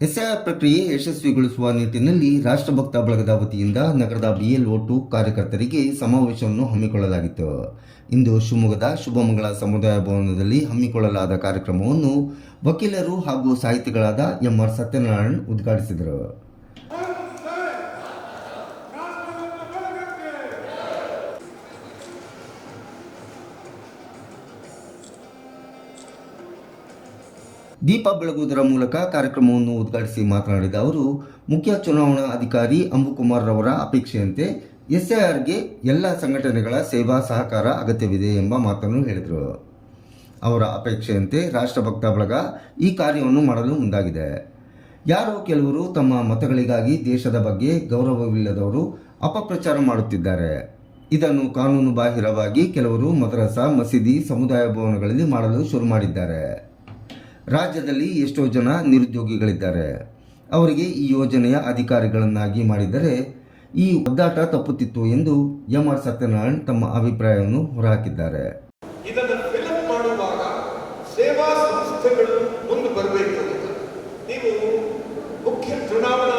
SIR ಪ್ರಕ್ರಿಯೆ ಯಶಸ್ವಿಗೊಳಿಸುವ ನಿಟ್ಟಿನಲ್ಲಿ ರಾಷ್ಟ್ರಭಕ್ತ ಬಳಗದ ವತಿಯಿಂದ ನಗರದ BLO2 ಕಾರ್ಯಕರ್ತರಿಗೆ ಸಮಾವೇಶವನ್ನು ಹಮ್ಮಿಕೊಳ್ಳಲಾಗಿತ್ತು. ಇಂದು ಶಿವಮೊಗ್ಗದ ಶುಭಮಂಗಳ ಸಮುದಾಯ ಭವನದಲ್ಲಿ ಹಮ್ಮಿಕೊಳ್ಳಲಾದ ಕಾರ್ಯಕ್ರಮವನ್ನು ವಕೀಲರು ಹಾಗೂ ಸಾಹಿತಿಗಳಾದ MR ಸತ್ಯನಾರಾಯಣ್ ಉದ್ಘಾಟಿಸಿದರು. ದೀಪ ಬೆಳಗುವುದರ ಮೂಲಕ ಕಾರ್ಯಕ್ರಮವನ್ನು ಉದ್ಘಾಟಿಸಿ ಮಾತನಾಡಿದ ಅವರು, ಮುಖ್ಯ ಚುನಾವಣಾ ಅಧಿಕಾರಿ ಅಂಬುಕುಮಾರ್ ರವರ ಅಪೇಕ್ಷೆಯಂತೆ ಎಸ್ಐಆರ್ಗೆ ಎಲ್ಲ ಸಂಘಟನೆಗಳ ಸೇವಾ ಸಹಕಾರ ಅಗತ್ಯವಿದೆ ಎಂಬ ಮಾತನ್ನು ಹೇಳಿದರು. ಅವರ ಅಪೇಕ್ಷೆಯಂತೆ ರಾಷ್ಟ್ರಭಕ್ತ ಬಳಗ ಈ ಕಾರ್ಯವನ್ನು ಮಾಡಲು ಮುಂದಾಗಿದೆ. ಯಾರೋ ಕೆಲವರು ತಮ್ಮ ಮತಗಳಿಗಾಗಿ ದೇಶದ ಬಗ್ಗೆ ಗೌರವವಿಲ್ಲದವರು ಅಪಪ್ರಚಾರ ಮಾಡುತ್ತಿದ್ದಾರೆ. ಇದನ್ನು ಕಾನೂನು ಬಾಹಿರವಾಗಿ ಕೆಲವರು ಮದ್ರಸಾ, ಮಸೀದಿ, ಸಮುದಾಯ ಭವನಗಳಲ್ಲಿ ಮಾಡಲು ಶುರು ಮಾಡಿದ್ದಾರೆ. ರಾಜ್ಯದಲ್ಲಿ ಎಷ್ಟೋ ಜನ ನಿರುದ್ಯೋಗಿಗಳಿದ್ದಾರೆ. ಅವರಿಗೆ ಈ ಯೋಜನೆಯ ಅಧಿಕಾರಿಗಳನ್ನಾಗಿ ಮಾಡಿದರೆ ಈ ಒದ್ದಾಟ ತಪ್ಪುತ್ತಿತ್ತು ಎಂದು MR ಸತ್ಯನಾರಾಯಣ್ ತಮ್ಮ ಅಭಿಪ್ರಾಯವನ್ನು ಹೊರಹಾಕಿದ್ದಾರೆ. ಇದನ್ನು ಫಿಲಂ ಮಾಡುವಾಗ ಸೇವಾ ಸಂಸ್ಥೆಗಳು ಮುಂದೆ ಬರಬೇಕು. ನೀವು ಮುಖ್ಯ ಚುನಾವಣಾ